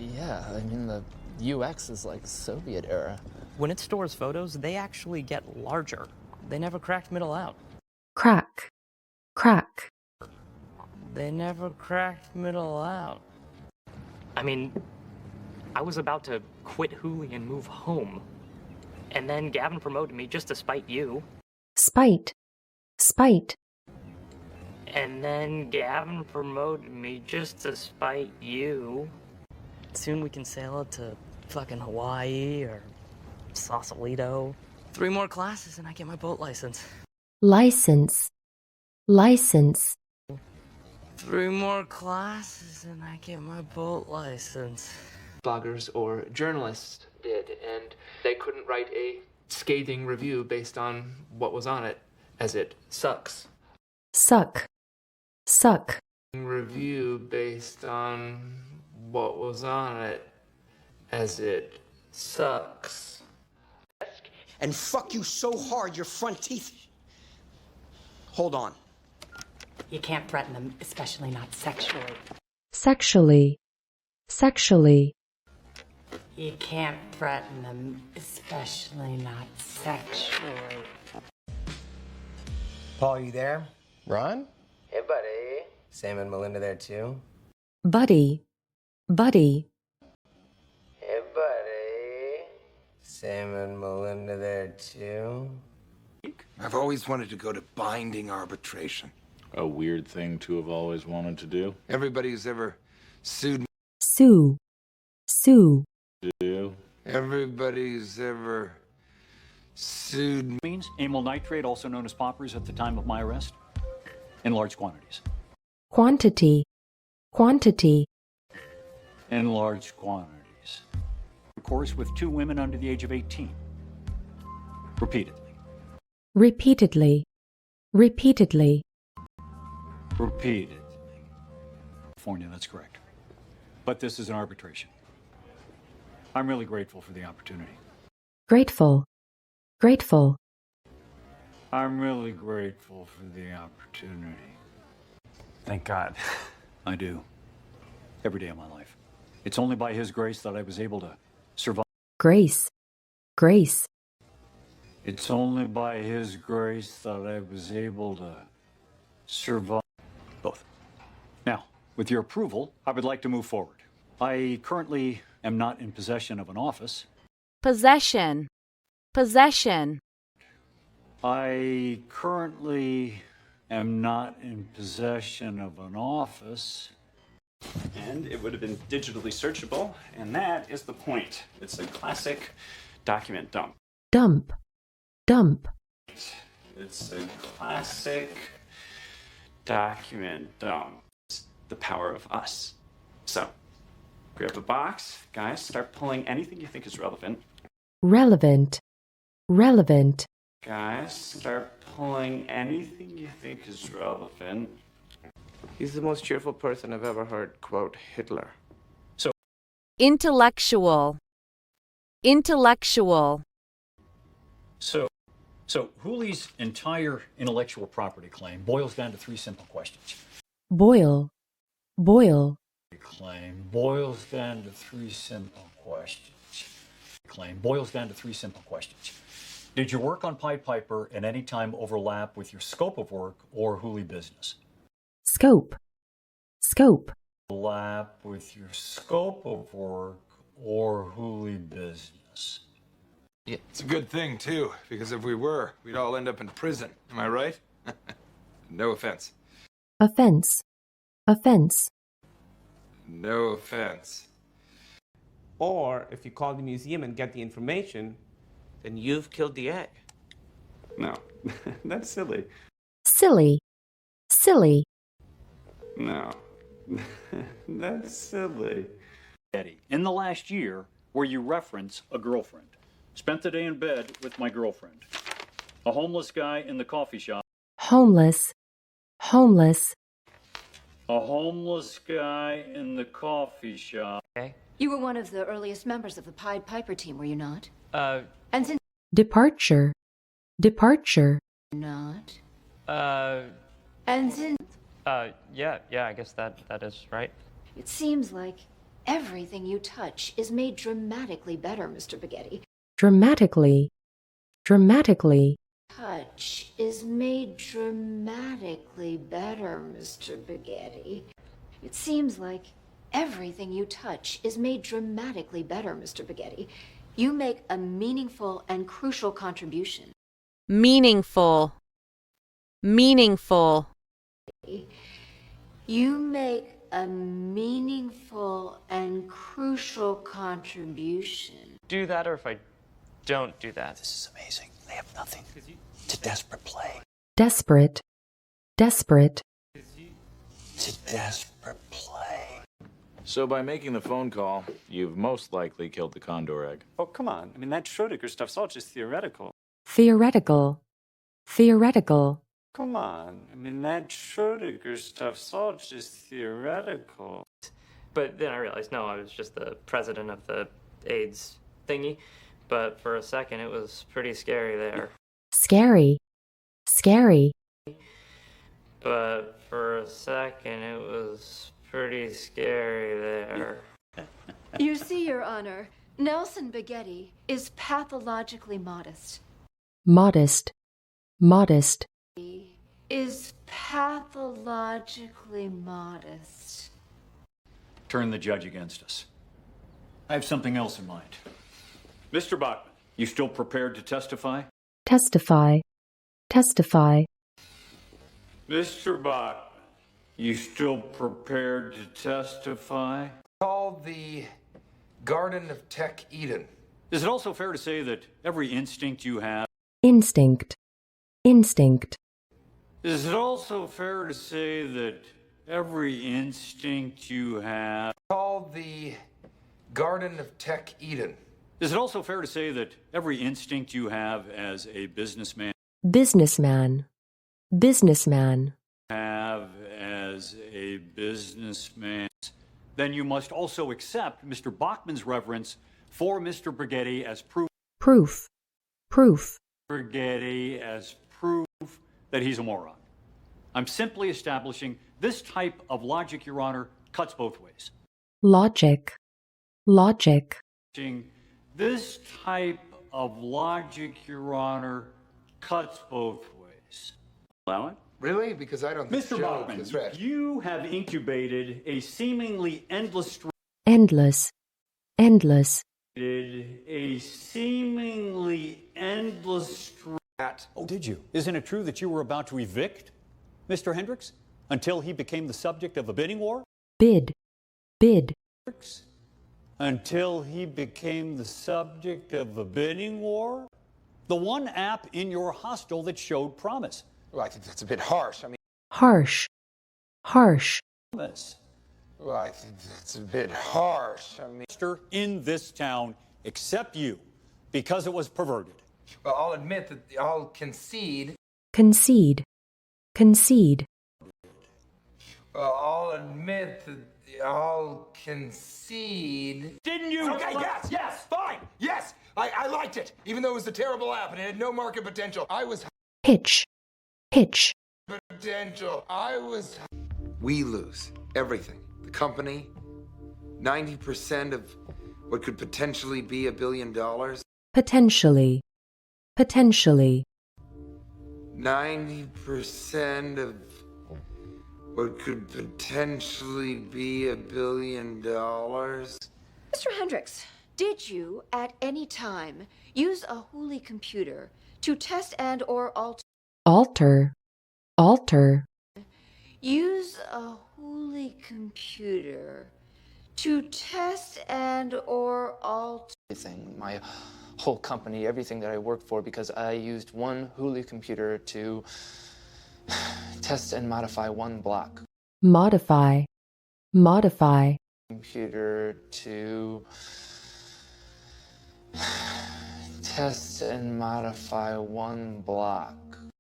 Yeah, I mean, the UX is like Soviet era. When it stores photos, they actually get larger. They never cracked middle out. Crack. Crack. They never cracked middle out. I mean, I was about to quit Hooli and move home. And then Gavin promoted me just to spite you. Spite. Spite. And then Gavin promoted me just to spite you. Soon we can sail out to fucking Hawaii or Sausalito. 3 more classes and I get my boat license. License. License. 3 more classes and I get my boat license. Bloggers or journalists did, and they couldn't write a scathing review based on what was on it, as it sucks. Suck. Suck. Review based on what was on it, as it sucks. And fuck you so hard your front teeth. Hold on. You can't threaten them, especially not sexually. Sexually. Sexually. You can't threaten them, especially not sexually. Paul, you there? Ron? Hey, buddy. Sam and Melinda there too? Buddy. Buddy. Hey, buddy. Sam and Melinda there too? I've always wanted to go to binding arbitration. A weird thing to have always wanted to do. Everybody who's ever sued me. Sue. Sue. Do. Everybody who's ever sued me. Means amyl nitrate, also known as poppers, at the time of my arrest, in large quantities. Quantity. Quantity. In large quantities. Of course, with 2 women under the age of 18. Repeatedly. Repeatedly. Repeatedly. Repeatedly. California, that's correct. But this is an arbitration. I'm really grateful for the opportunity. Grateful. Grateful. I'm really grateful for the opportunity. Thank God. I do. Every day of my life. It's only by His grace that I was able to survive. Grace. Grace. It's only by His grace that I was able to survive. Both. Now, with your approval, I would like to move forward. I currently am not in possession of an office. Possession. Possession. I currently am not in possession of an office. And it would have been digitally searchable, and that is the point. It's a classic document dump. Dump. Dump. It's a classic document dump. It's the power of us. So, grab a box, guys, start pulling anything you think is relevant. Relevant. Relevant. Guys, start pulling anything you think is relevant. He's the most cheerful person I've ever heard quote Hitler. Intellectual. Intellectual. So Hooli's entire intellectual property claim boils down to 3 simple questions. Boil. Boil. Claim boils down to 3 simple questions. Claim boils down to 3 simple questions. Did your work on Pied Piper at any time overlap with your scope of work or Hooli business? Scope. Scope. Overlap with your scope of work or Hooli business? Yeah. It's a good thing, too, because if we were, we'd all end up in prison. Am I right? No offense. Offense. Offense. No offense. Or if you call the museum and get the information, then you've killed the egg. No, that's silly. Silly. Silly. No, that's silly. Eddie, in the last year, where you reference a girlfriend. Spent the day in bed with my girlfriend. A homeless guy in the coffee shop. Homeless. Homeless. A homeless guy in the coffee shop. Okay. You were one of the earliest members of the Pied Piper team, were you not? Uh, And since Departure. Departure. not. uh, And since yeah, I guess that is right. it seems like everything you touch is made dramatically better, Mr. Spaghetti. Dramatically. Dramatically. Touch is made dramatically better, Mr. Spaghetti. It seems like everything you touch is made dramatically better, Mr. Spaghetti. You make a meaningful and crucial contribution. Meaningful. Meaningful. You make a meaningful and crucial contribution. Do that, or if I don't do that. This is amazing. They have nothing. It's a desperate play. Desperate. Desperate. It's a desperate play. So by making the phone call, you've most likely killed the condor egg. Oh, come on. I mean, that Schrödinger stuff's all just theoretical. Theoretical. Theoretical. Come on. I mean, that Schrödinger stuff's all just theoretical. But then I realized, no, I was just the president of the AIDS thingy. But for a second, it was pretty scary there. Scary. Scary. But for a second, it was pretty scary there. You see, Your Honor, Nelson Spaghetti is pathologically modest. Modest. Modest. He is pathologically modest. Turn the judge against us. I have something else in mind. Mr. Bachman, you still prepared to testify? Testify. Testify. Mr. Bachman, you still prepared to testify? Called the Garden of Tech Eden. Is it also fair to say that every instinct you have... Instinct. Instinct. Is it also fair to say that every instinct you have... Called the Garden of Tech Eden. Is it also fair to say that every instinct you have as a businessman... Businessman. Businessman. Then you must also accept Mr. Bachman's reverence for Mr. Spaghetti as proof. Proof. Proof. Spaghetti as proof that he's a moron. I'm simply establishing this type of logic, Your Honor, cuts both ways. Logic. Logic. This type of logic, Your Honor, cuts both ways. Allow it? Really? Because I don't think Mr. Joe Bachman, is right. you have incubated a seemingly endless Endless. Endless. Oh, did you? Isn't it true that you were about to evict Mr. Hendricks until he became the subject of a bidding war? Bid. Bid. Until he became the subject of a bidding war? The one app in your hostel that showed promise. Well, I think that's a bit harsh. I mean... Harsh. Harsh. Promise. Well, I think that's a bit harsh. I mean... In this town, except you, because it was perverted. Well, I'll admit that I'll concede. Concede. Concede. Well, I'll admit that I'll concede. Didn't you? Okay, yes, fine, yes. I liked it, even though it was a terrible app and it had no market potential. I was... Hitch. Hitch. Potential. I was... We lose everything. The company, 90% of what could potentially be $1 billion. Potentially. Potentially. 90% of what could potentially be $1 billion. Mr. Hendricks, did you at any time use a Hooli computer to test and or alter? Alter. Use a Hooli computer to test and or alter. Everything, my whole company, everything that I worked for, because I used one Hooli computer to test and modify one block. Modify. Modify. Computer to test and modify one block.